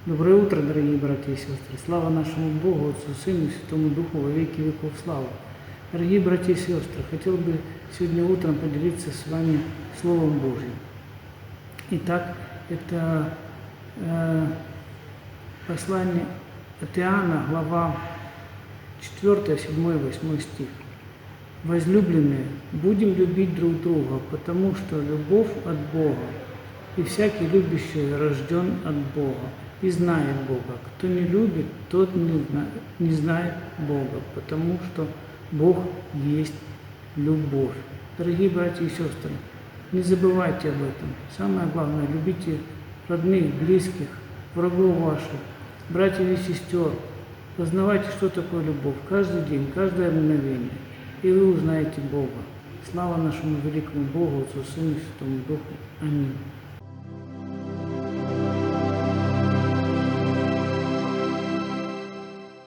Доброе утро, дорогие братья и сестры. Слава нашему Богу, Отцу, Сыну и Святому Духу во веки веков слава. Дорогие братья и сестры, хотел бы сегодня утром поделиться с вами Словом Божьим. Итак, это послание от Иоанна, глава 4, 7, 8 стих. Возлюбленные, будем любить друг друга, потому что любовь от Бога, и всякий любящий рожден от Бога и знает Бога. Кто не любит, тот не знает Бога, потому что Бог есть любовь. Дорогие братья и сестры, не забывайте об этом. Самое главное, любите родных, близких, врагов ваших, братьев и сестер. Познавайте, что такое любовь, каждый день, каждое мгновение, и вы узнаете Бога. Слава нашему великому Богу, Отцу, Сыну и Святому Духу. Аминь.